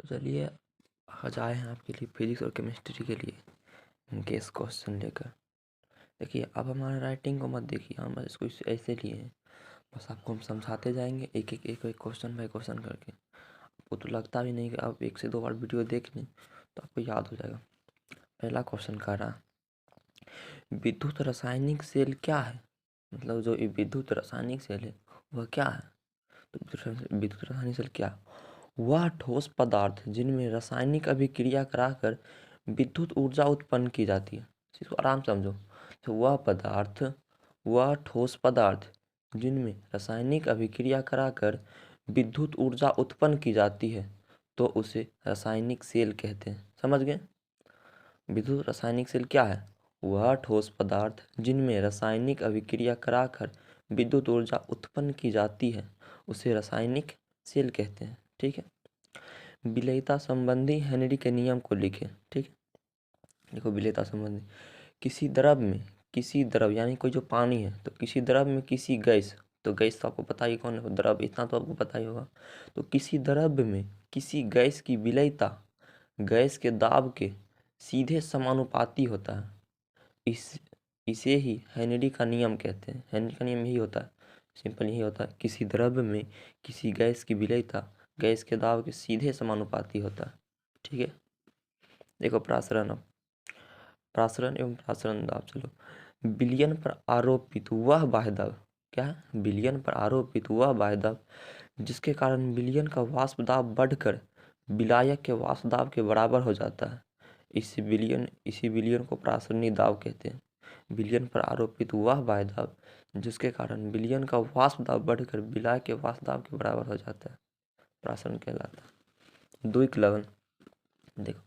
तो चलिए आज आए हैं आपके लिए फिजिक्स और केमिस्ट्री के लिए गेस क्वेश्चन लेकर। देखिए अब हमारे राइटिंग को मत देखिए, हम इसको ऐसे लिए हैं, बस आपको हम समझाते जाएंगे एक एक क्वेश्चन बाय क्वेश्चन करके। आपको तो लगता भी नहीं कि आप 1 से 2 बार वीडियो देख लें तो आपको याद हो जाएगा। पहला क्वेश्चन कह रहा विद्युत रासायनिक सेल क्या है, मतलब जो विद्युत रासायनिक सेल है वह क्या है। तो विद्युत रासायनिक सेल क्या, वह ठोस पदार्थ जिनमें रासायनिक अभिक्रिया कराकर विद्युत ऊर्जा उत्पन्न की जाती है। इसको आराम से समझो। तो वह ठोस पदार्थ जिनमें रासायनिक अभिक्रिया कराकर विद्युत ऊर्जा उत्पन्न की जाती है तो उसे रासायनिक सेल कहते हैं। समझ गए। विद्युत रासायनिक सेल क्या है, वह ठोस पदार्थ जिनमें रासायनिक अभिक्रिया कराकर विद्युत ऊर्जा उत्पन्न की जाती है उसे रासायनिक सेल कहते हैं। ठीक है। विलेयता संबंधी हेनरी के नियम को लिखें। ठीक है। देखो विलेयता संबंधी, किसी द्रव यानी कोई जो पानी है तो किसी द्रव में किसी गैस, तो गैस तो आपको पता ही कौन है, द्रव इतना तो आपको पता ही होगा। तो किसी द्रव में किसी गैस की विलेयता गैस के दाब के सीधे समानुपाती होता है। इसे ही हेनरी का नियम कहते हैं। हेनरी का नियम यही होता है, सिंपल यही होता है, किसी द्रव में किसी गैस की विलेयता गैस के दाब के सीधे समानुपाती होता है। ठीक है। देखो प्रासरण एवं प्रासरण दाब। चलो, विलयन पर आरोपित वह बाह्य दाब क्या है, विलयन पर आरोपित वह बाह्य दाब जिसके कारण विलयन का वाष्प दाब बढ़कर विलायक के वाष्प दाब के बराबर हो जाता है। इसी विलयन को प्रासरणी दाब कहते हैं। विलयन पर आरोपित वह बाह्य दाब जिसके कारण विलयन का वाष्प दाब बढ़कर विलायक के वाष्प दाब के बराबर हो जाता है, प्रासरण कहलाता है। द्विक लवण। देखो,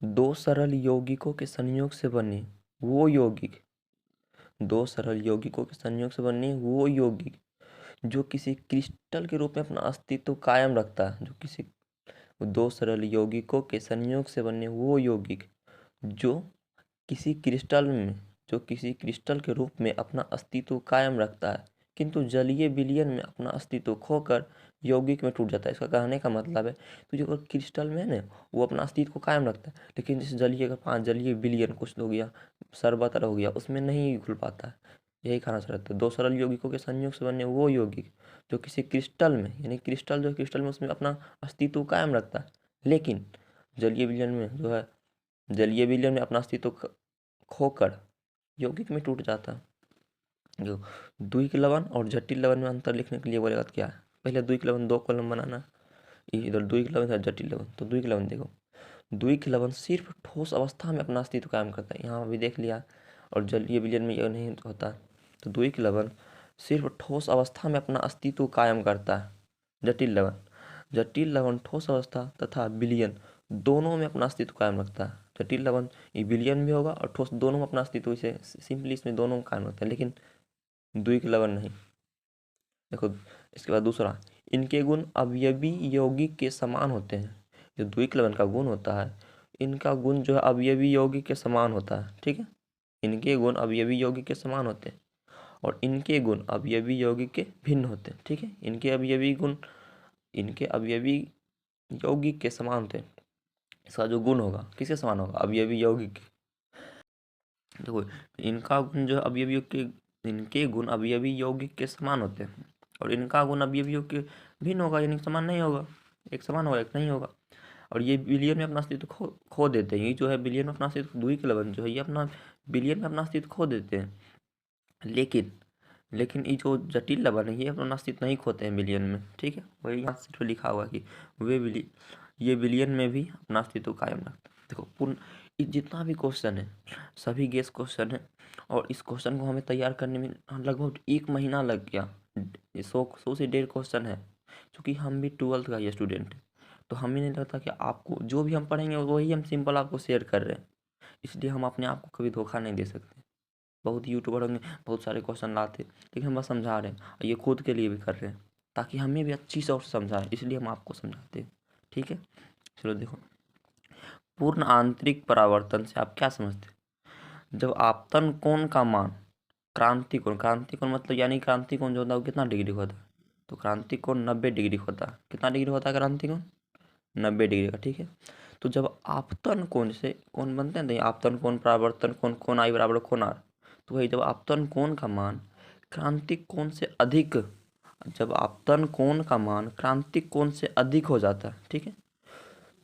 दो सरल यौगिकों के संयोग से बने वो यौगिक जो किसी क्रिस्टल के रूप में अपना अस्तित्व कायम रखता है। दो सरल यौगिकों के संयोग से बने वो यौगिक जो किसी क्रिस्टल के रूप में अपना अस्तित्व कायम रखता है किंतु जलीय विलयन में अपना अस्तित्व खोकर यौगिक में टूट जाता है। इसका कहने का मतलब है तो जो क्रिस्टल में है ना वो अपना अस्तित्व को कायम रखता है, लेकिन जैसे जलीय विलयन कुछ हो गया, शरबत हो गया, उसमें नहीं घुल पाता है। यही कहना चाहते हैं, दो सरल यौगिकों के संयोग से बने वो यौगिक जो किसी क्रिस्टल में, यानी क्रिस्टल में उसमें अपना अस्तित्व कायम रखता है, लेकिन जलीय विलयन में अपना अस्तित्व खोकर यौगिक में टूट जाता है। जो द्विक लवण और जटिल लवण में अंतर लिखने के लिए बोलेगा तो क्या है, पहले द्विक लवण 2 कॉलम बनाना, इधर द्विक लवण इधर जटिल लवण। तो द्विक लवण देखो, द्विक लवण सिर्फ ठोस अवस्था में अपना अस्तित्व कायम करता है, यहाँ भी देख लिया, और जलीय विलयन में यह नहीं होता। तो द्विक लवण सिर्फ ठोस अवस्था में अपना अस्तित्व कायम करता है। जटिल लवण ठोस अवस्था तथा विलयन दोनों में अपना अस्तित्व कायम रखता है। जटिल लवण ये विलयन भी होगा और ठोस दोनों में अपना अस्तित्व, इसे सिंपली इसमें दोनों कायम रखते हैं, लेकिन द्विक लवण नहीं। देखो इसके बाद दूसरा, इनके गुण अवयवी यौगिक के समान होते हैं। जो द्विक लवण का गुण होता है, इनका गुण जो है अवयवी यौगिक के समान होता है। ठीक है। इनके गुण अवयवी यौगिक के समान होते हैं और इनके गुण अवयवी यौगिक के भिन्न होते हैं। ठीक है। इनके अवयवी यौगिक के समान होते हैं। इसका जो गुण होगा किसके समान होगा, अवयवी यौगिक के। देखो इनका गुण जो है इनके गुण अवयवी यौगिक के समान होते हैं और इनका गुण अवयवी यौगिक के भिन्न होगा, यानी समान नहीं होगा, एक समान होगा एक नहीं होगा। और ये विलयन में अपना अस्तित्व खो देते हैं। ये जो है विलयन में अपना अस्तित्व, द्विक लवण जो है ये अपना विलयन में अपना अस्तित्व खो देते हैं, लेकिन ये जो जटिल लवण है ये अपना अस्तित्व नहीं खोते हैं विलयन में। ठीक है। वही यहाँ सिर्फ लिखा हुआ कि ये विलयन में भी अपना अस्तित्व कायम रखता है। देखो पूर्ण जितना भी क्वेश्चन है सभी गेस क्वेश्चन है, और इस क्वेश्चन को हमें तैयार करने में लगभग 1 महीना लग गया। 100 से 1.5 क्वेश्चन है, क्योंकि हम भी 12th का ये स्टूडेंट है, तो हमें नहीं लगता कि आपको जो भी हम पढ़ेंगे वही हम सिंपल आपको शेयर कर रहे हैं, इसलिए हम अपने आप को कभी धोखा नहीं दे सकते। बहुत यूट्यूबर होंगे बहुत सारे क्वेश्चन लाते, लेकिन हम बस समझा रहे हैं, और ये खुद के लिए भी कर रहे हैं ताकि हमें भी अच्छी से और समझाएं, इसलिए हम आपको समझाते हैं। ठीक है। चलो देखो, पूर्ण आंतरिक परावर्तन से आप क्या समझते हैं, जब आपतन कोण का मान क्रांति कोण मतलब यानी क्रांति कोण जो होता है वो कितना डिग्री होता है, तो क्रांति कोण 90 डिग्री होता है। कितना डिग्री होता है क्रांति कोण, 90 डिग्री का, ठीक है। तो जब आपतन कोण से कोण बनते हैं, तो आपतन कोण, परावर्तन कोण, कोण आई बराबर कोण आर। तो वही जब आपतन कोण का मान क्रांतिक कोण से अधिक, जब आपतन कोण का मान क्रांतिक कोण से अधिक हो जाता है, ठीक है,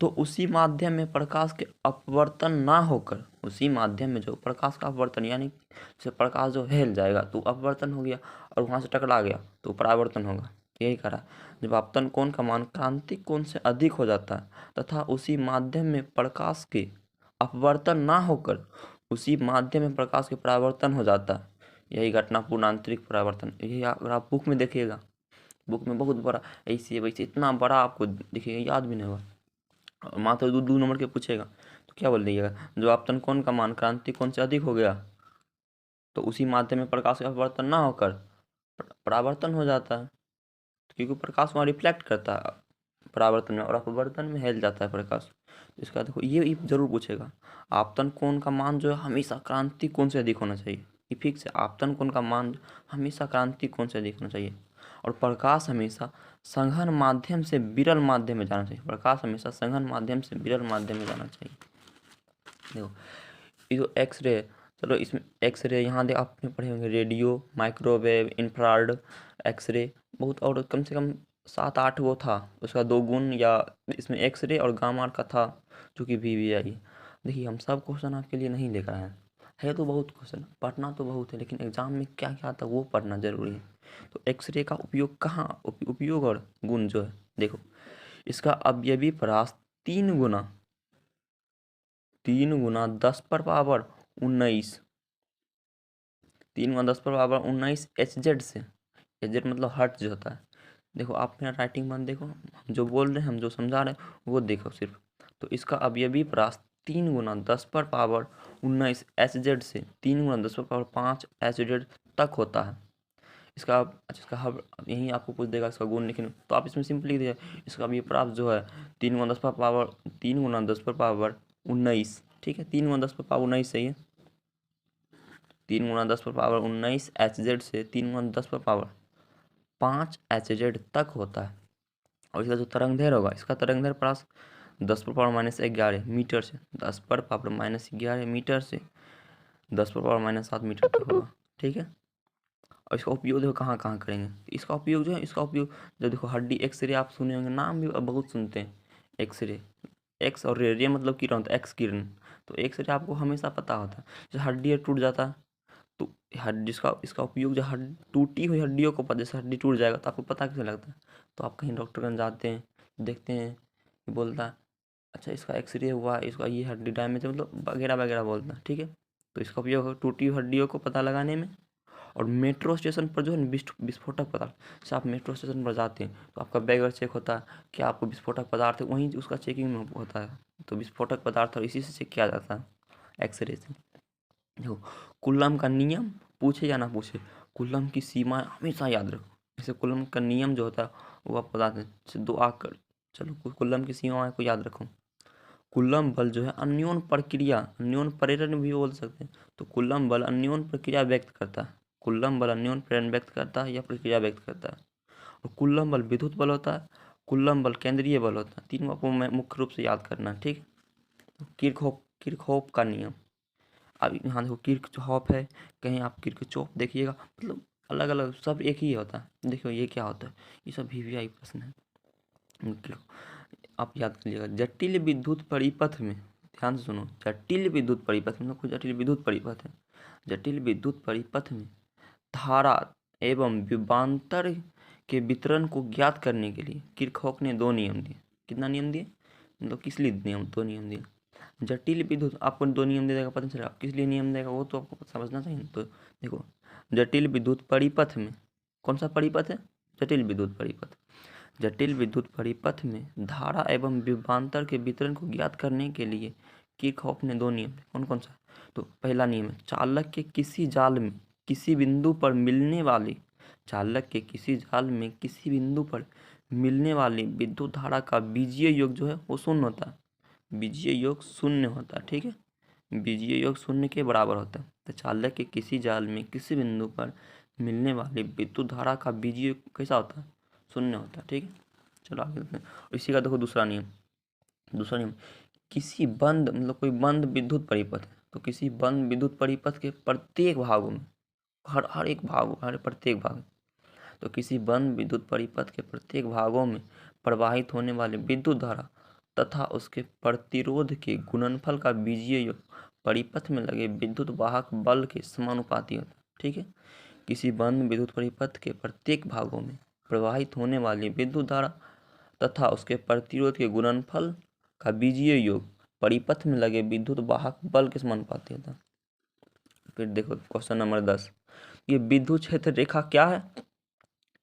तो उसी माध्यम में प्रकाश के अपवर्तन ना होकर, उसी माध्यम में जो प्रकाश का अपवर्तन, यानी जैसे प्रकाश जो हिल जाएगा तो अपवर्तन हो गया, और वहाँ से टकरा गया तो परावर्तन होगा। यही करा, जब आपतन कोण का मान क्रांतिक कोण से अधिक हो जाता है तथा उसी माध्यम में प्रकाश के अपवर्तन ना होकर उसी माध्यम में प्रकाश के परावर्तन हो जाता है, यही घटनापूर्ण आंतरिक परावर्तन। यही अगर आप बुक में देखिएगा, बुक में बहुत बड़ा ऐसे वैसे इतना बड़ा आपको देखिएगा, याद भी नहीं होगा, मात्र 2 नंबर के पूछेगा तो क्या बोल दीजिएगा, जो आपतन कोण का मान क्रांतिक कोण से अधिक हो गया तो उसी माध्यम में प्रकाश का अपवर्तन ना होकर परावर्तन हो जाता है, क्योंकि प्रकाश वहाँ रिफ्लेक्ट करता है परावर्तन में, और अपवर्तन में हिल जाता है प्रकाश। इसका देखो ये जरूर पूछेगा, आपतन कोण का मान जो है हमेशा क्रांतिक कोण से अधिक होना चाहिए, ये फिक्स है। आपतन कोण का मान हमेशा क्रांतिक कोण से अधिक होना चाहिए, और प्रकाश हमेशा सघन माध्यम से विरल माध्यम में जाना चाहिए, प्रकाश हमेशा सघन माध्यम से विरल माध्यम में जाना चाहिए। देखो ये जो एक्सरे, चलो इसमें एक्सरे यहाँ दे आपने पढ़े होंगे, रेडियो, माइक्रोवेव, इंफ्रारेड, एक्सरे, बहुत, और कम से कम 7-8 वो था, उसका 2 गुण, या इसमें एक्सरे और गामा का था जो कि VVI। देखिए हम सब क्वेश्चन आपके लिए नहीं लेकर आए है तो बहुत क्वेश्चन पढ़ना तो बहुत है, लेकिन एग्जाम में क्या क्या आता है वो पढ़ना जरूरी है। तो एक्सरे का उपयोग कहाँ, उपयोग और गुण जो है, देखो इसका अवयवी परास 3 गुना 10 पर पावर 19, 3 गुना 10 पर पावर 19 HZ से, HZ मतलब हर्ट्ज जो होता है। देखो आप मेरा राइटिंग बंद देखो, हम जो बोल रहे हैं, हम जो समझा रहे हैं वो देखो सिर्फ। तो इसका अवयवी परास 3 गुना 10 पर पावर 19 HZ से 3 गुना 10 पर पावर 5 HZ तक होता है। इसका अच्छा, इसका हब यहीं आपको पूछ देगा इसका गुण, लेकिन तो आप इसमें सिंपल लिख दीजिए, इसका अभी प्राप्त जो है 3 गुना 10 पर पावर 19, ठीक है, 3 गुना 10 पर पावर 19 सही है, 3 गुना 10 पर पावर 19 HZ से 3 गुना 10 पर पावर 5 HZ तक होता है। और इसका जो तरंग होगा, इसका तरंग प्रास 10 पर पावर -11 मीटर से, 10 पर पावर -11 मीटर से 10 पर पावर-7 मीटर तक होगा, ठीक है। और इसका उपयोग देखो कहाँ कहाँ करेंगे, इसका उपयोग जो है, इसका उपयोग जब देखो हड्डी, एक्सरे आप सुने होंगे, नाम भी बहुत सुनते हैं, एक्सरे, एक्स और रे मतलब किरण होता है, एक्स किरण, तो एक्सरे आपको हमेशा पता होता है। जैसे हड्डी टूट जाता है तो हड्डी, इसका उपयोग जो टूटी हुई हड्डियों को, जैसे हड्डी टूट जाएगा तो आपको पता कैसे लगता है, तो आप कहीं डॉक्टर के जाते हैं, देखते हैं, बोलता है अच्छा इसका एक्सरे हुआ, इसका ये हड्डी डैमेज है, मतलब वगैरह वगैरह बोलता है, ठीक है। तो इसका उपयोग टूटी हुई हड्डियों को पता लगाने में, और मेट्रो स्टेशन पर जो है विस्फोटक पदार्थ, जैसे आप मेट्रो स्टेशन पर जाते हैं तो आपका बैग चेक होता है कि आपको विस्फोटक पदार्थ है, वहीं उसका चेकिंग में होता है, तो विस्फोटक पदार्थ और इसी से चेक किया जाता है एक्सरे से। देखो कूलम का नियम पूछे या ना पूछे, कूलम की सीमा हमेशा याद रखो। जैसे कूलम का नियम जो होता है वो आप बता दें, जैसे 2 आकर, चलो कूलम की सीमा को याद रखो। कूलम बल जो है अन्योन प्रक्रिया, अन्योन प्रेरण भी बोल सकते हैं, तो कूलम बल अन्योन प्रक्रिया व्यक्त करता है, कूलम बल अन्योन प्रेरण व्यक्त करता है या प्रक्रिया व्यक्त करता है। और कूलम बल विद्युत बल होता है, कूलम बल केंद्रीय बल होता है, तीनों आपको मुख्य रूप से याद करना है, ठीक। किरचॉफ का नियम, अब यहाँ देखो किरचॉफ है, कहीं आप किरचॉफ देखिएगा, मतलब अलग अलग सब एक ही होता है। देखो ये क्या होता है, ये सब VVI प्रश्न है, आप याद करिएगा। जटिल विद्युत परिपथ में, ध्यान से सुनो, जटिल विद्युत परिपथ में, कोई जटिल विद्युत परिपथ है, जटिल विद्युत परिपथ में धारा एवं विभवांतर के वितरण को ज्ञात करने के लिए किरचॉफ ने 2 नियम दिए। कितना नियम दिए, मतलब किस लिए नियम, 2 नियम दिए। जटिल विद्युत आपको 2 नियम दे देगा, पता नहीं चलेगा किस लिए नियम देगा, वो तो आपको समझना चाहिए। तो देखो जटिल विद्युत परिपथ में, कौन सा परिपथ है, जटिल विद्युत परिपथ, जटिल विद्युत परिपथ में धारा एवं विभवांतर के वितरण को ज्ञात करने के लिए किरचॉफ ने 2 नियम, कौन कौन सा। तो पहला नियम है, चालक के किसी जाल में किसी बिंदु पर मिलने वाली, चालक के किसी जाल में किसी बिंदु पर मिलने वाली विद्युत धारा का बीजीय योग जो है वो शून्य होता है, बीजीय योग शून्य होता है, ठीक है, बीजीय योग शून्य के बराबर होता है। तो चालक के किसी जाल में किसी बिंदु पर मिलने वाली विद्युत धारा का बीजीय योग कैसा होता है, शून्य होता है, ठीक है। चलो आगे देखते हैं। इसी का देखो दूसरा नियम, दूसरा नियम, किसी बंद मतलब कोई बंद विद्युत परिपथ है तो किसी बंद विद्युत परिपथ के प्रत्येक भागों में, हर एक भाग, हर प्रत्येक भाग, तो किसी बंद विद्युत परिपथ के प्रत्येक भागों में प्रवाहित होने वाले विद्युत धारा तथा उसके प्रतिरोध के गुणनफल का बीजीय योग परिपथ में लगे विद्युत वाहक बल के समानुपाती होता है। ठीक है, किसी बंद विद्युत परिपथ के प्रत्येक भागों में प्रवाहित होने वाली विद्युत धारा तथा उसके प्रतिरोध के गुणनफल का बीजीय योग परिपथ में लगे विद्युत वाहक बल के समानुपाती होता है। फिर देखो क्वेश्चन नंबर 10, ये विद्युत क्षेत्र रेखा क्या है,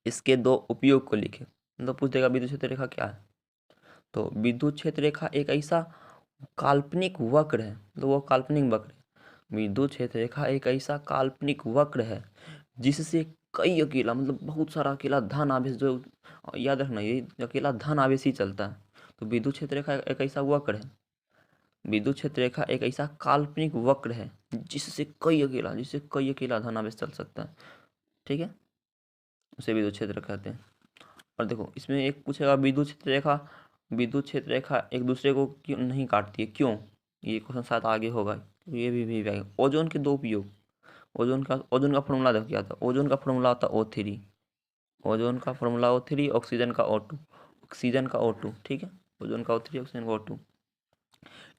इसके दो उपयोग को लिखे। मतलब पूछ देगा विद्युत क्षेत्र रेखा क्या है, तो विद्युत क्षेत्र रेखा एक ऐसा काल्पनिक वक्र है, मतलब वो काल्पनिक वक्र है। विद्युत क्षेत्र रेखा एक ऐसा काल्पनिक वक्र है जिससे कई अकेला, मतलब बहुत सारा अकेला धन आवेश, जो याद रखना ये अकेला धन आवेश ही चलता है। तो विद्युत क्षेत्र रेखा एक ऐसा वक्र है, विद्युत क्षेत्र रेखा एक ऐसा काल्पनिक वक्र है जिससे कई अकेला धन आवेश चल सकता है। ठीक है, उसे विद्युत क्षेत्र कहते हैं। और देखो इसमें एक पूछेगा विद्युत क्षेत्र रेखा एक दूसरे को क्यों नहीं काटती है, क्यों, ये क्वेश्चन शायद आगे होगा, तो ये भी आएगा। ओजोन के दो उपयोग, ओजोन का फॉर्मूला देखो क्या था, ओजोन का फॉर्मूला होता है O3, ओजोन का फॉर्मूला O3, ऑक्सीजन का O2, ठीक है, ओजोन का O3, ऑक्सीजन का O2।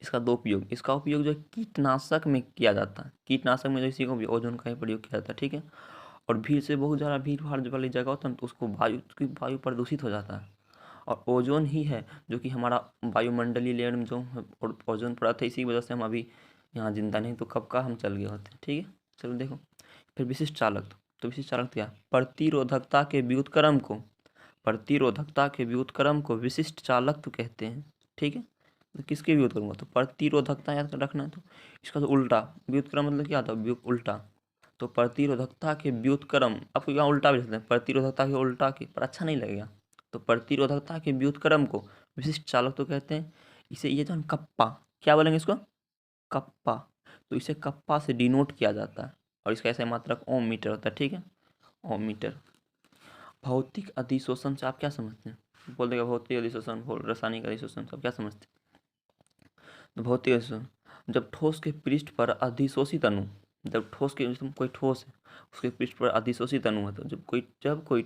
इसका दो उपयोग, इसका उपयोग जो कीटनाशक में किया जाता है, कीटनाशक में जो इसी का ओजोन का ही प्रयोग किया जाता है। ठीक है, और भीड़ से बहुत ज़्यादा भीड़ भाड़ वाली जगह होता है तो उसको वायु प्रदूषित हो जाता है। और ओजोन ही है जो कि हमारा वायुमंडलीय लेयर में जो ओजोन परत है, इसी वजह से हम अभी यहाँ जिंदा नहीं तो कब का हम चल गए होते। ठीक है, चलो देखो फिर विशिष्ट चालक, तो विशिष्ट चालक क्या, प्रतिरोधकता के व्युत्क्रम को विशिष्ट चालक कहते हैं। ठीक है, तो किसके व्युत्क्रम, तो प्रतिरोधकता याद रखना है, तो इसका तो उल्टा व्युत्क्रम मतलब क्या था, उल्टा, तो प्रतिरोधकता के व्युत्क्रम, आपको यहाँ उल्टा भी लिख सकते हैं, प्रतिरोधकता के उल्टा के, पर अच्छा नहीं लगेगा, तो प्रतिरोधकता के व्युत्क्रम को विशिष्ट चालक तो कहते हैं। इसे ये जो कप्पा, क्या बोलेंगे इसको, कप्पा, तो इसे कप्पा से डिनोट किया जाता है और इसका ऐसा मात्रक ओम मीटर होता है। ठीक है, ओम मीटर। भौतिक अधिशोषण से आप क्या समझते हैं, बोल देगा भौतिक अधिशोषण, रासायनिक अधिशोषण से आप क्या समझते हैं। तो भौतिक अधिशोषण, जब ठोस के पृष्ठ पर अधिशोषित अणु, जब ठोस के कोई ठोस है उसके पृष्ठ पर अधिशोषित अणु है, तो जब कोई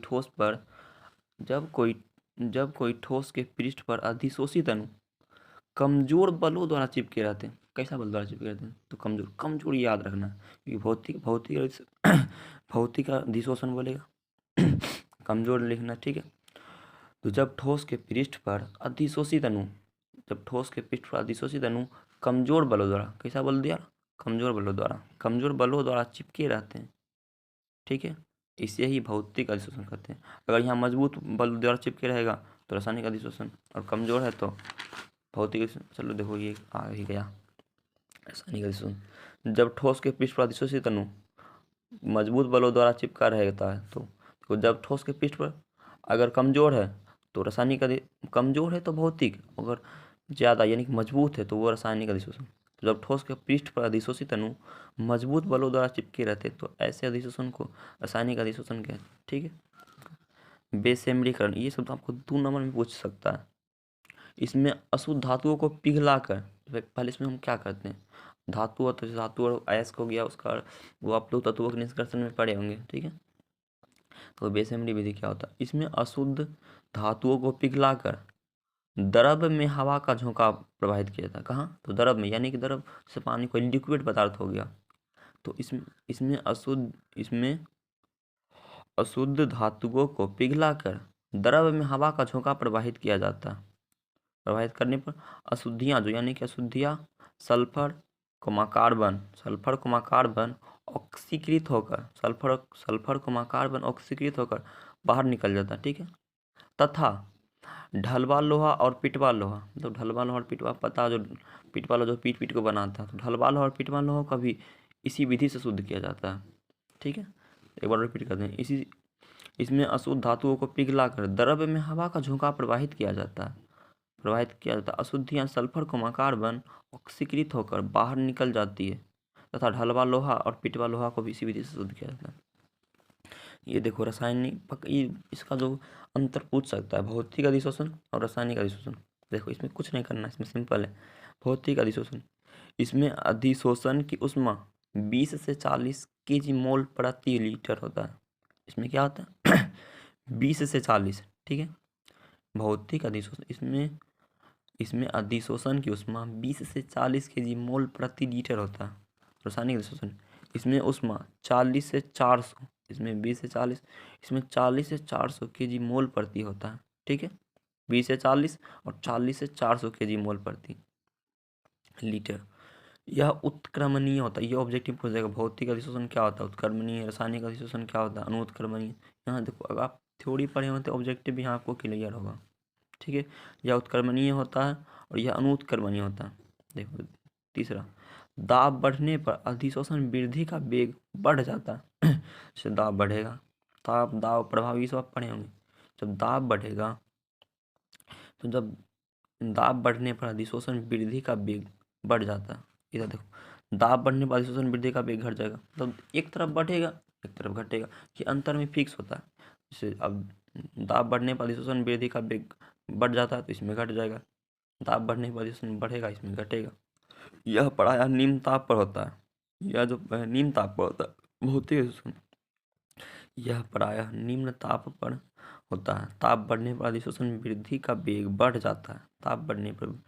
ठोस के पृष्ठ पर अधिशोषित अणु कमजोर बलों द्वारा चिपके रहते हैं, कैसा बल द्वारा चिपके रहते हैं, तो कमजोर याद रखना है, क्योंकि भौतिक अधिशोषण बोलेगा कमजोर लिखना। ठीक है, तो जब ठोस के पृष्ठ पर अधिशोषित अणु कमजोर बलों द्वारा, कैसा बल दिया, कमजोर बलों द्वारा चिपके रहते हैं। ठीक है, इसे ही भौतिक अधिशोषण कहते हैं। अगर यहाँ मजबूत बल द्वारा चिपके रहेगा तो रासायनिक अधिशोषण, और कमजोर है तो भौतिक। चलो देखो ये आ ही गया रासायनिक अधिशोषण। जब ठोस के पृष्ठ पर अधिशोषित अणु मजबूत बलों द्वारा चिपका रहता है, तो जब ठोस के पृष्ठ पर अगर कमजोर है तो कमजोर है तो भौतिक, अगर ज़्यादा यानी कि मजबूत है तो वो रासायनिक अधिशोषण। तो जब ठोस के पृष्ठ पर अधिशोषित अणु मजबूत बलों द्वारा चिपके रहते तो ऐसे अधिशोषण को रासायनिक अधिशोषण कहते हैं। ठीक है, बेसैमरीकरण, ये सब तो आपको 2 नंबर में पूछ सकता है। इसमें अशुद्ध धातुओं को पिघलाकर, पहले इसमें हम क्या करते हैं, धातु और अयस्क हो गया उसका, वो आप लोग तत्वों के निष्कर्षण में पढ़े होंगे। ठीक है, तो बेसैमरी विधि क्या होता है, इसमें अशुद्ध धातुओं को पिघलाकर द्रव में हवा का झोंका प्रवाहित किया जाता है। कहाँ, तो द्रव में, यानी कि द्रव से पानी कोई लिक्विड पदार्थ हो गया, तो इसमें अशुद्ध धातुओं को पिघलाकर द्रव में हवा का झोंका प्रवाहित किया जाता है। प्रवाहित करने पर अशुद्धियाँ जो, यानी कि अशुद्धियाँ सल्फर कार्बन ऑक्सीकृत होकर बाहर निकल जाता है। ठीक है, तथा ढलवा लोहा और पिटवा लोहा, तो ढलवा लोहा और पिटवा पता, जो पिटवा लोहा जो पीट को बनाता है, तो ढलवा लोहा और पिटवा लोहा का भी इसी विधि से शुद्ध किया जाता है। ठीक है, एक बार रिपीट करते हैं, इसमें अशुद्ध धातुओं को पिघलाकर द्रव में हवा का झोंका प्रवाहित किया जाता है। अशुद्धियाँ सल्फर कार्बन ऑक्सीकृत होकर बाहर निकल जाती है, तथा ढलवा लोहा और पिटवा लोहा को भी इसी विधि से शुद्ध किया जाता है। ये देखो रासायनिक, इसका जो अंतर पूछ सकता है, भौतिक अधिशोषण और रासायनिक अधिशोषण। देखो इसमें कुछ नहीं करना, इसमें सिंपल है, भौतिक अधिशोषण। इसमें अधिशोषण की ऊष्मा 20 से 40 केजी मोल प्रति लीटर होता है। इसमें क्या होता है 20 से 40, ठीक है। भौतिक अधिशोषण, इसमें इसमें अधिशोषण की ऊष्मा 20 से 40 केजी मोल प्रति लीटर होता है। रासायनिक अधिशोषण, इसमें ऊष्मा 40 से 400, इसमें 20 से 40, इसमें 40 से 400 केजी मोल प्रति होता है, ठीक है। 20 से 40 और 40 से 400 केजी मोल प्रति लीटर। यह उत्क्रमणीय होता है, ये ऑब्जेक्टिव पूछ जाएगा। भौतिक अधिशोषण क्या होता है, उत्क्रमणीय। रासायनिक अधिशोषण क्या होता है, अनुत्क्रमणीय। यहाँ देखो अगर आप थ्योरी पढ़े हो तो ऑब्जेक्टिव भी यहाँ आपको क्लियर होगा, ठीक है। यह उत्क्रमणीय होता है और यह अनुत्क्रमणीय होता है। देखो तीसरा, दाब बढ़ने पर अधिशोषण वृद्धि का वेग बढ़ जाता है। जैसे दाब बढ़ेगा, ताप दाब प्रभावी सब पढ़े होंगे। जब दाब बढ़ेगा, तो जब दाब बढ़ने पर अधिशोषण वृद्धि का वेग बढ़ जाता है। इधर देखो, दाब बढ़ने पर अधिशोषण वृद्धि का वेग घट जाएगा, मतलब एक तरफ बढ़ेगा एक तरफ घटेगा, कि अंतर में फिक्स होता है। जैसे अब दाब बढ़ने पर अधिशोषण वृद्धि का वेग बढ़ जाता है तो इसमें घट जाएगा, दाब बढ़ने पर अधिशोषण बढ़ेगा इसमें घटेगा। यह प्रायः निम्न ताप पर होता है, यह जो निम्न ताप पर होता है भौतिक अधिशोषण, यह प्रायः निम्न ताप पर होता है। ताप बढ़ने पर अधिशोषण वृद्धि का वेग बढ़ जाता है, ताप बढ़ने पर,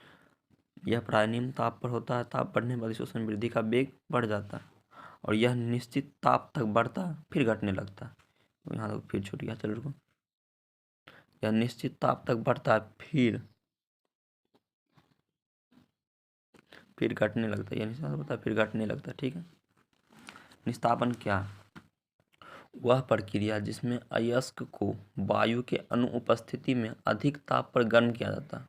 यह प्रायः निम्न ताप पर होता है। ताप बढ़ने पर अधिशोषण वृद्धि का वेग बढ़ जाता है और यह निश्चित ताप तक बढ़ता है फिर घटने लगता है। तो यहाँ तक फिर छूट गया, चलो रुको। यह निश्चित ताप तक बढ़ता है फिर घटने लगता है, यह निश्चित ताप बढ़ता है फिर घटने लगता है, ठीक है। निस्तापन क्या है, वह प्रक्रिया जिसमें अयस्क को वायु के अनुपस्थिति में अधिक ताप पर गर्म किया जाता है।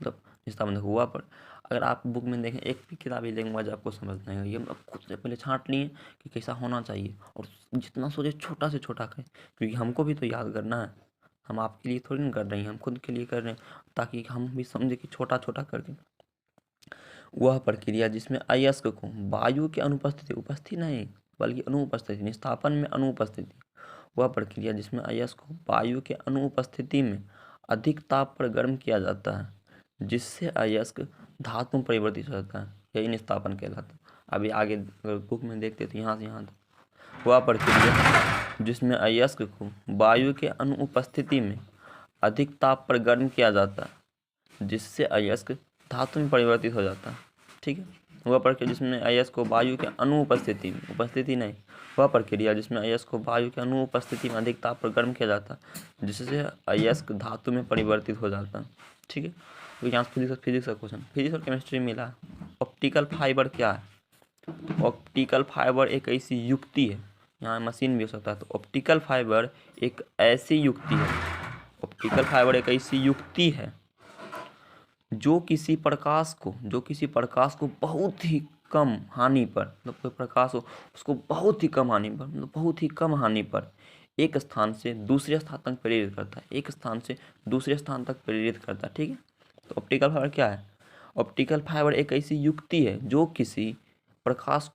मतलब निस्तापन हुआ पर, अगर आप बुक में देखें, एक भी किताबी लैंग्वेज आपको समझना है, ये मतलब खुद से पहले छांट लिए कि कैसा होना चाहिए, और जितना सोचे छोटा से छोटा करें, क्योंकि हमको भी तो याद करना है। हम आपके लिए थोड़ी ना कर रहे हैं, हम खुद के लिए कर रहे हैं, ताकि हम भी समझे कि छोटा छोटा करके। वह प्रक्रिया जिसमें अयस्क को वायु की अनुपस्थिति, उपस्थिति नहीं बल्कि अनुपस्थिति, निस्तापन में अनुपस्थिति, वह प्रक्रिया जिसमें अयस्क को वायु के अनुपस्थिति में अधिक ताप पर गर्म किया जाता है, जिससे अयस्क धातु में परिवर्तित हो जाता है, यही निस्तापन कहलाता है। अभी आगे अगर बुक में देखते तो यहाँ से यहाँ तक, वह प्रक्रिया जिसमें अयस्क को वायु के अनुपस्थिति में अधिक ताप पर गर्म किया जाता है, जिससे अयस्क धातु में परिवर्तित हो जाता है, ठीक है। वह प्रक्रिया जिसमें अयस्क को वायु के अनुपस्थिति में, उपस्थिति नहीं, वह प्रक्रिया जिसमें अयस्क को वायु के अनुपस्थिति में अधिक ताप पर गर्म किया जाता है, जिससे अयस्क धातु में परिवर्तित हो जाता है, ठीक है। तो यहाँ फिजिक्स का क्वेश्चन, फिजिक्स और केमिस्ट्री मिला। ऑप्टिकल फाइबर क्या है, ऑप्टिकल फाइबर एक ऐसी युक्ति है, यहाँ मशीन भी हो सकता है, तो ऑप्टिकल फाइबर एक ऐसी युक्ति है, ऑप्टिकल फाइबर एक ऐसी युक्ति है जो किसी प्रकाश को बहुत ही कम हानि पर, मतलब कोई प्रकाश हो उसको बहुत ही कम हानि पर, मतलब बहुत ही कम हानि पर एक स्थान से दूसरे स्थान तक प्रेरित करता है, एक स्थान से दूसरे स्थान तक प्रेरित करता है, ठीक है। तो ऑप्टिकल फाइबर क्या है, ऑप्टिकल फाइबर एक ऐसी युक्ति है जो किसी प्रकाश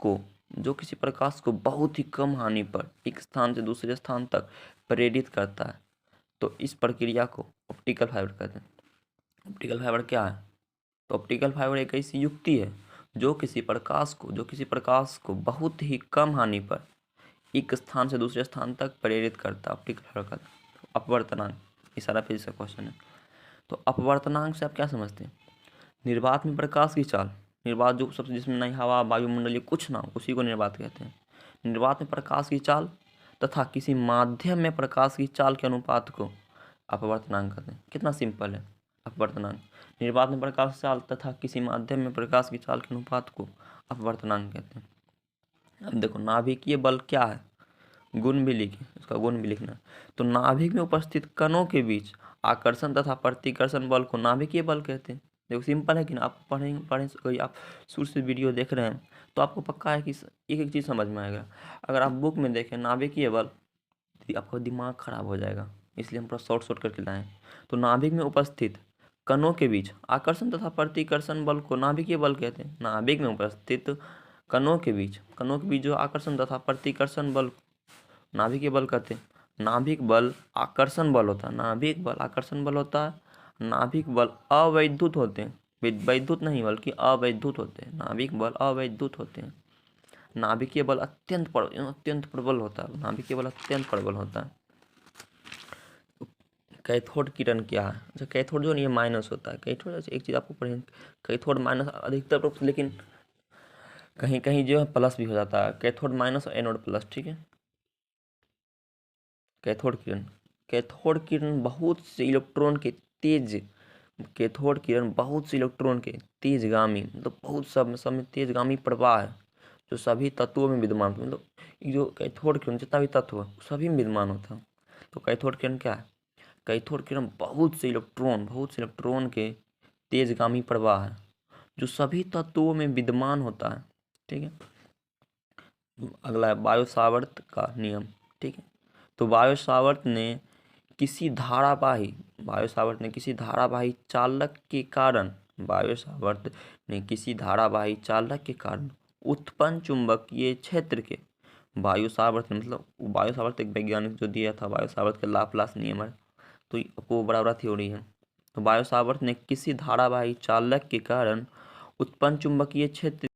को बहुत ही कम हानि पर एक स्थान से दूसरे स्थान तक प्रेरित करता है, तो इस प्रक्रिया को ऑप्टिकल फाइबर कहते हैं। ऑप्टिकल फाइबर क्या है, तो ऑप्टिकल फाइबर एक ऐसी युक्ति है जो किसी प्रकाश को बहुत ही कम हानि पर एक स्थान से दूसरे स्थान तक प्रेरित करता है, ऑप्टिकल फाइबर का। अपवर्तनांक, ये सारा फिजिक्स का क्वेश्चन है। तो अपवर्तनांक से आप क्या समझते हैं, निर्वात में प्रकाश की चाल, निर्वात जो सबसे, जिसमें नहीं हवा वायुमंडलीय कुछ ना हो, उसी को निर्वात कहते हैं। निर्वात में प्रकाश की चाल तथा किसी माध्यम में प्रकाश की चाल के अनुपात को अपवर्तनांक कहते हैं। कितना सिंपल है अपवर्तनांक, निर्वात में प्रकाश की चाल तथा किसी माध्यम में प्रकाश की चाल के अनुपात को अपवर्तनांक कहते हैं। अब देखो नाभिकीय बल क्या है, गुण भी लिखे, उसका गुण भी लिखना। तो नाभिक में उपस्थित कणों के बीच आकर्षण तथा प्रतिकर्षण बल को नाभिकीय बल कहते हैं। देखो सिंपल है कि ना, आप पढ़ें आप शुरू से वीडियो देख रहे हैं तो आपको पक्का है कि एक एक चीज़ समझ में आएगा। अगर आप बुक में देखें नाभिकीय बल तो आपका दिमाग खराब हो जाएगा, इसलिए हम पूरा शॉर्ट करके लाएँ। तो नाभिक में उपस्थित कणों के बीच आकर्षण तथा प्रतिकर्षण बल को नाभिकीय बल कहते हैं। नाभिक में उपस्थित कणों के बीच जो आकर्षण तथा प्रतिकर्षण बल नाभिकीय बल कहते हैं। नाभिक बल आकर्षण बल होता है, नाभिक बल आकर्षण बल होता है नाभिक बल अवैद्युत होते हैं, वैद्युत नहीं बल्कि अवैद्युत होते हैं। नाभिक बल अवैद्युत होते हैं। नाभिकीय बल अत्यंत प्रबल होता है। नाभिकीय बल अत्यंत प्रबल होता है। कैथोड किरण क्या है? अच्छा, कैथोड जो नहीं ये माइनस होता है। कैथोड एक चीज़ आपको पढ़ेंगे, कैथोड माइनस अधिकतर, लेकिन कहीं कहीं जो है प्लस भी हो जाता है। कैथोड माइनस और एनोड प्लस, ठीक है। कैथोड किरण बहुत से इलेक्ट्रॉन के तेज, कैथोड किरण बहुत से इलेक्ट्रॉन के तेजगामी, मतलब बहुत सब में तेजगामी प्रवाह है जो सभी तत्वों में विद्यमान, मतलब जो कैथोड किरण जितना भी तत्व है सभी में विद्यमान होता है। तो कैथोड किरण क्या है? कैथोड किरण बहुत से इलेक्ट्रॉन के तेजगामी प्रवाह है जो सभी तत्वों में विद्यमान होता है, ठीक है। अगला है बायो सावर्त का नियम, ठीक है। तो बायो सावर्त ने किसी धारावाही चालक के कारण, उत्पन्न चुंबकीय क्षेत्र के, बायो सावर्त ने, मतलब बायो सावर्त एक वैज्ञानिक जो दिया था, बायो सावर्त का लाप्लास नियम है, तो वो बड़ा बड़ा थ्योरी है। तो बायो सावर्त ने किसी धारावाही चालक के कारण उत्पन्न चुंबकीय क्षेत्र